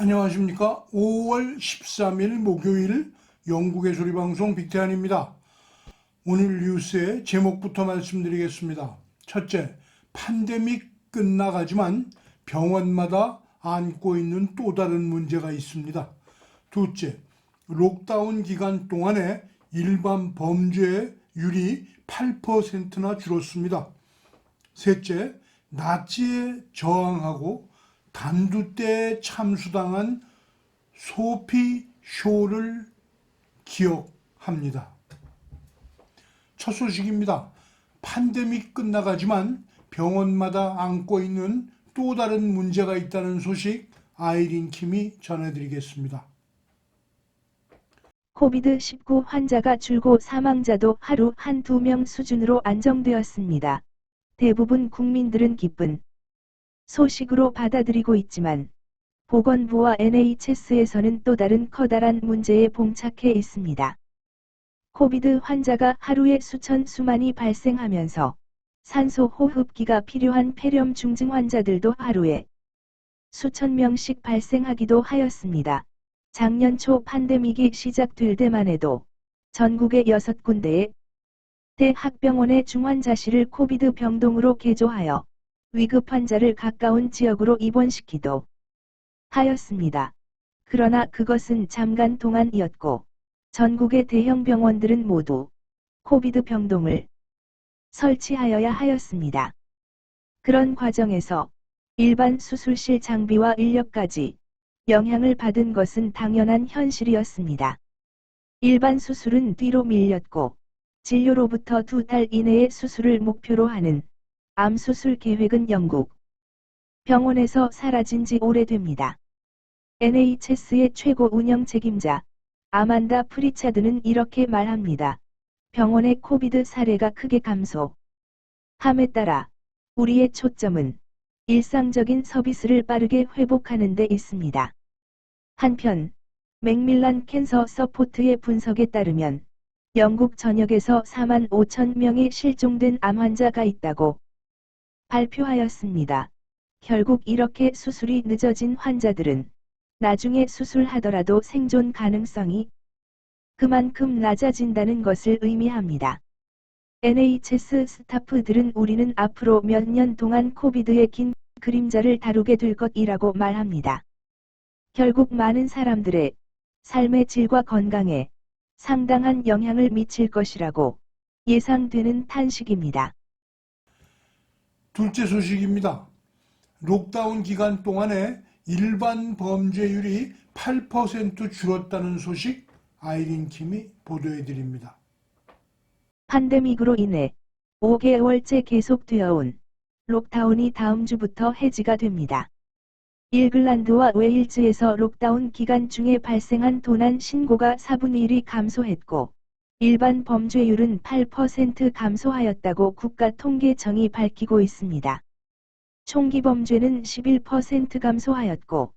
안녕하십니까. 5월 13일 목요일 영국의 소리방송 빅태환입니다. 오늘 뉴스의 제목부터 말씀드리겠습니다. 첫째, 팬데믹 끝나가지만 병원마다 안고 있는 또 다른 문제가 있습니다. 둘째, 록다운 기간 동안에 일반 범죄율이 8%나 줄었습니다. 셋째, 나치에 저항하고 단두대에 참수당한 소피 쇼를 기억합니다. 첫 소식입니다. 팬데믹 끝나가지만 병원마다 안고 있는 또 다른 문제가 있다는 소식 아이린 킴이 전해드리겠습니다. 코비드-19 환자가 줄고 사망자도 하루 한두 명 수준으로 안정되었습니다. 대부분 국민들은 기쁜 소식으로 받아들이고 있지만 보건부와 NHS에서는 또 다른 커다란 문제에 봉착해 있습니다. 코비드 환자가 하루에 수만이 발생하면서 산소 호흡기가 필요한 폐렴 중증 환자들도 하루에 수천 명씩 발생하기도 하였습니다. 작년 초 팬데믹이 시작될 때만 해도 전국의 6군데의 대학병원의 중환자실을 코비드 병동으로 개조하여 위급 환자를 가까운 지역으로 입원시키도 하였습니다. 그러나 그것은 잠깐 동안이었고 전국의 대형 병원들은 모두 코비드 병동을 설치하여야 하였습니다. 그런 과정에서 일반 수술실 장비와 인력까지 영향을 받은 것은 당연한 현실이었습니다. 일반 수술은 뒤로 밀렸고 진료로부터 2달 이내의 수술을 목표로 하는 암 수술 계획은 영국 병원에서 사라진 지 오래됩니다. NHS의 최고 운영 책임자 아만다 프리차드는 이렇게 말합니다. 병원의 코비드 사례가 크게 감소함에 따라 우리의 초점은 일상적인 서비스를 빠르게 회복하는 데 있습니다. 한편 맥밀란 캔서 서포트의 분석에 따르면 영국 전역에서 4만 5천 명의 실종된 암 환자가 있다고 발표하였습니다. 결국 이렇게 수술이 늦어진 환자들은 나중에 수술하더라도 생존 가능성이 그만큼 낮아진다는 것을 의미합니다. NHS 스타프들은 우리는 앞으로 몇 년 동안 코비드의 긴 그림자를 다루게 될 것이라고 말합니다. 결국 많은 사람들의 삶의 질과 건강에 상당한 영향을 미칠 것이라고 예상되는 탄식입니다. 둘째 소식입니다. 록다운 기간 동안에 일반 범죄율이 8% 줄었다는 소식 아이린 킴이 보도해드립니다. 팬데믹으로 인해 5개월째 계속되어 온 록다운이 다음 주부터 해지가 됩니다. 일글란드와 웨일즈에서 록다운 기간 중에 발생한 도난 신고가 4분의 1이 감소했고 일반 범죄율은 8% 감소하였다고 국가통계청이 밝히고 있습니다. 총기 범죄는 11% 감소하였고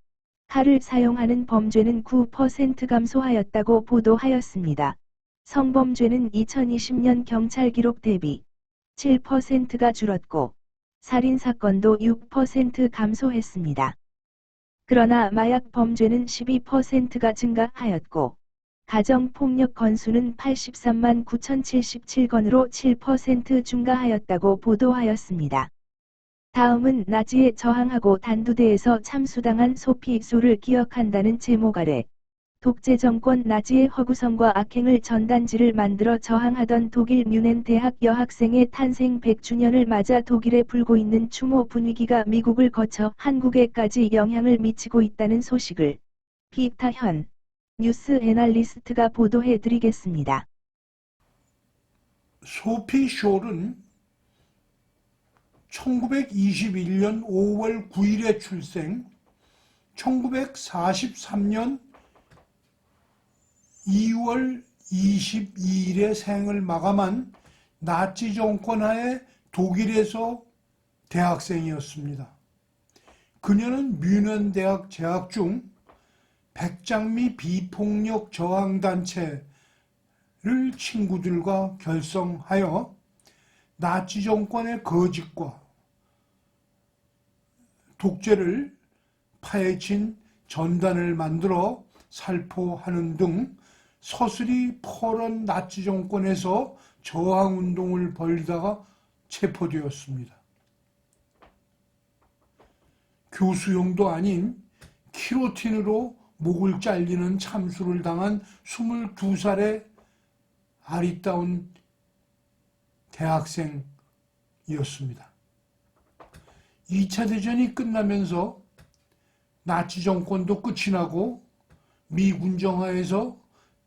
칼을 사용하는 범죄는 9% 감소하였다고 보도하였습니다. 성범죄는 2020년 경찰 기록 대비 7%가 줄었고 살인사건도 6% 감소했습니다. 그러나 마약 범죄는 12%가 증가하였고 가정폭력 건수는 83만 9,077건으로 7% 증가하였다고 보도하였습니다. 다음은 나치에 저항하고 단두대에서 참수당한 소피 쇼를 기억한다는 제목 아래 독재 정권 나치의 허구성과 악행을 전단지를 만들어 저항하던 독일 뮌헨 대학 여학생의 탄생 100주년을 맞아 독일에 불고 있는 추모 분위기가 미국을 거쳐 한국에까지 영향을 미치고 있다는 소식을 빅타현 뉴스 애널리스트가 보도해 드리겠습니다. 소피 숄은 1921년 5월 9일에 출생, 1943년 2월 22일에 생을 마감한 나치 정권 하에 독일에서 대학생이었습니다. 그녀는 뮌헨 대학 재학 중 백장미 비폭력 저항단체를 친구들과 결성하여 나치 정권의 거짓과 독재를 파헤친 전단을 만들어 살포하는 등 서슬이 포런 나치 정권에서 저항운동을 벌이다가 체포되었습니다. 교수형도 아닌 키로틴으로 목을 잘리는 참수를 당한 22살의 아리따운 대학생이었습니다. 2차 대전이 끝나면서 나치 정권도 끝이 나고 미 군정하에서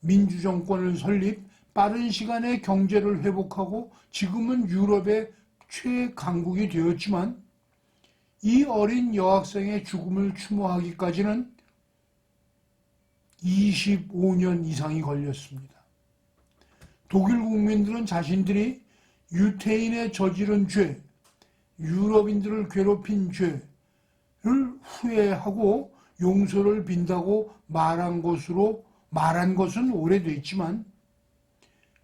민주정권을 설립, 빠른 시간에 경제를 회복하고 지금은 유럽의 최강국이 되었지만 이 어린 여학생의 죽음을 추모하기까지는 25년 이상이 걸렸습니다. 독일 국민들은 자신들이 유태인에 저지른 죄, 유럽인들을 괴롭힌 죄를 후회하고 용서를 빈다고 말한 것은 오래됐지만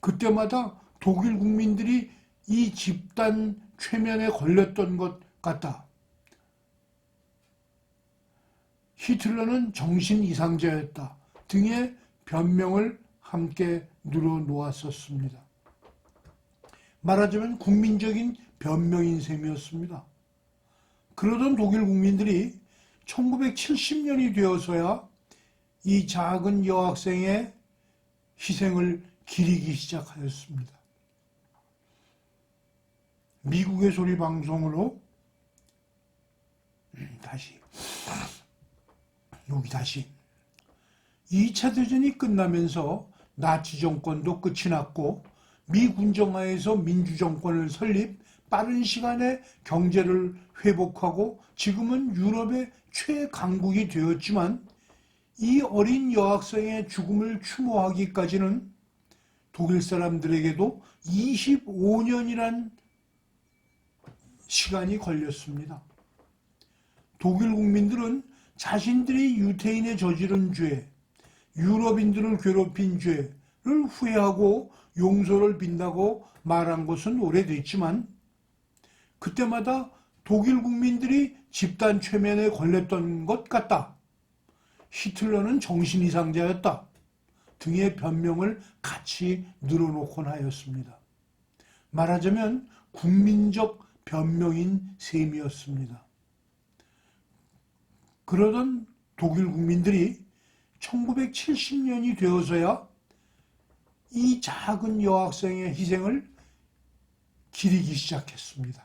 그때마다 독일 국민들이 이 집단 최면에 걸렸던 것 같다. 히틀러는 정신 이상자였다 등의 변명을 함께 늘어놓았었습니다. 말하자면 국민적인 변명인 셈이었습니다. 그러던 독일 국민들이 1970년이 되어서야 이 작은 여학생의 희생을 기리기 시작하였습니다. 미국의 소리 방송으로 다시 2차 대전이 끝나면서 나치 정권도 끝이 났고 미 군정하에서 민주정권을 설립, 빠른 시간에 경제를 회복하고 지금은 유럽의 최강국이 되었지만 이 어린 여학생의 죽음을 추모하기까지는 독일 사람들에게도 25년이란 시간이 걸렸습니다. 독일 국민들은 자신들이 유태인에 저지른 죄, 유럽인들을 괴롭힌 죄를 후회하고 용서를 빈다고 말한 것은 오래됐지만 그때마다 독일 국민들이 집단 최면에 걸렸던 것 같다. 히틀러는 정신 이상자였다. 등의 변명을 같이 늘어놓곤 하였습니다. 말하자면 국민적 변명인 셈이었습니다. 그러던 독일 국민들이 1970년이 되어서야 이 작은 여학생의 희생을 기리기 시작했습니다.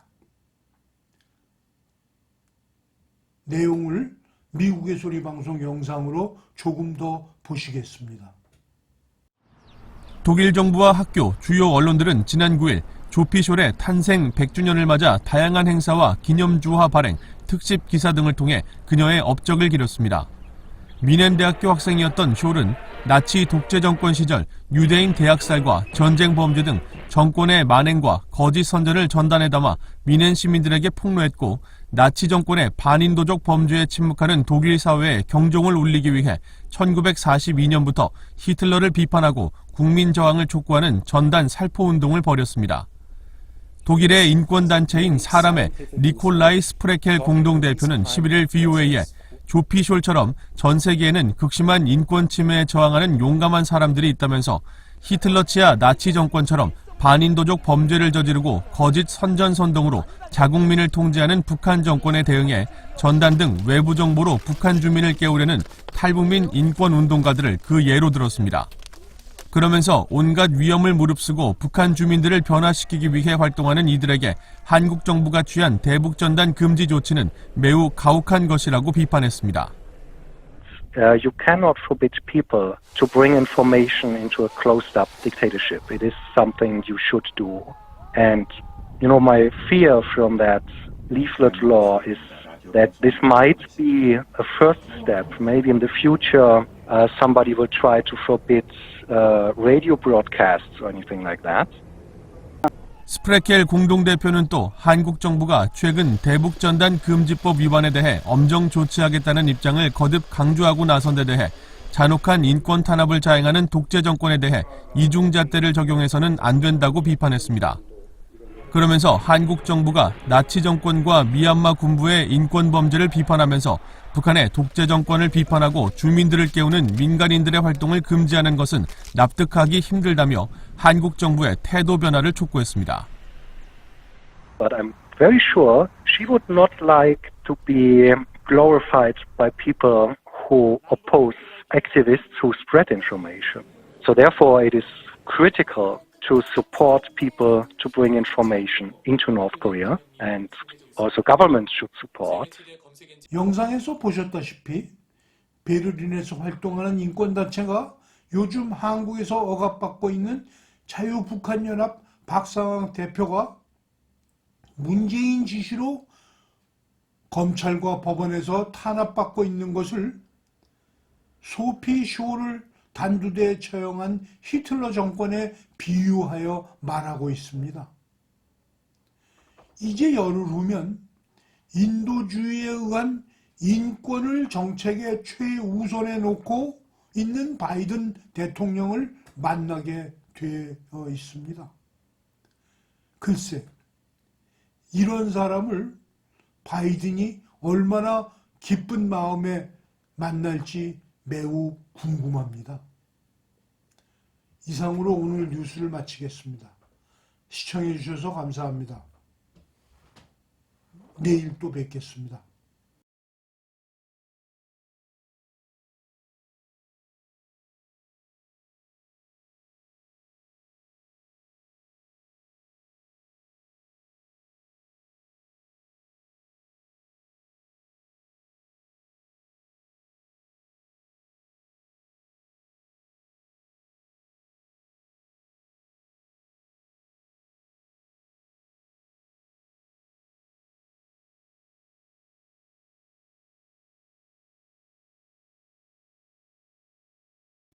내용을 미국의 소리 방송 영상으로 조금 더 보시겠습니다. 독일 정부와 학교, 주요 언론들은 지난 9일 조피숄의 탄생 100주년을 맞아 다양한 행사와 기념주화 발행, 특집 기사 등을 통해 그녀의 업적을 기렸습니다. 미넨대학교 학생이었던 숄은 나치 독재 정권 시절 유대인 대학살과 전쟁 범죄 등 정권의 만행과 거짓 선전을 전단에 담아 미넨 시민들에게 폭로했고 나치 정권의 반인도적 범죄에 침묵하는 독일 사회에 경종을 울리기 위해 1942년부터 히틀러를 비판하고 국민 저항을 촉구하는 전단 살포 운동을 벌였습니다. 독일의 인권단체인 사람의 니콜라이 스프레켈 공동대표는 11일 VOA에 조피숄처럼 전 세계에는 극심한 인권 침해에 저항하는 용감한 사람들이 있다면서 히틀러 치하 나치 정권처럼 반인도적 범죄를 저지르고 거짓 선전 선동으로 자국민을 통제하는 북한 정권에 대응해 전단 등 외부 정보로 북한 주민을 깨우려는 탈북민 인권 운동가들을 그 예로 들었습니다. 그러면서 온갖 위험을 무릅쓰고 북한 주민들을 변화시키기 위해 활동하는 이들에게 한국 정부가 취한 대북 전단 금지 조치는 매우 가혹한 것이라고 비판했습니다. You cannot forbid people to bring information into a closed-up dictatorship. It is something you should do. And, my fear from that leaflet law is that this might be a first step. Maybe in the future, somebody will try to forbid radio broadcasts or anything like that. 스프레켈 공동대표는 또 한국 정부가 최근 대북전단 금지법 위반에 대해 엄정 조치하겠다는 입장을 거듭 강조하고 나선 데 대해 잔혹한 인권 탄압을 자행하는 독재 정권에 대해 이중잣대를 적용해서는 안 된다고 비판했습니다. 그러면서 한국 정부가 나치 정권과 미얀마 군부의 인권 범죄를 비판하면서 북한의 독재 정권을 비판하고 주민들을 깨우는 민간인들의 활동을 금지하는 것은 납득하기 힘들다며 한국 정부의 태도 변화를 촉구했습니다. But I'm very sure she would not like to be glorified by people who oppose activists who spread information. So therefore it is critical to support people to bring information into North Korea, and also governments should support. 영상에서 보셨다시피 베를린에서 활동하는 인권단체가 요즘 한국에서 억압받고 있는 자유북한연합 박상황 대표가 문재인 지시로 검찰과 법원에서 탄압받고 있는 것을 소피 쇼를 단두대에 처형한 히틀러 정권에 비유하여 말하고 있습니다. 이제 열흘 후면 인도주의에 의한 인권을 정책의 최우선에 놓고 있는 바이든 대통령을 만나게 되어 있습니다. 글쎄, 이런 사람을 바이든이 얼마나 기쁜 마음에 만날지 매우 궁금합니다. 이상으로 오늘 뉴스를 마치겠습니다. 시청해 주셔서 감사합니다. 내일 또 뵙겠습니다.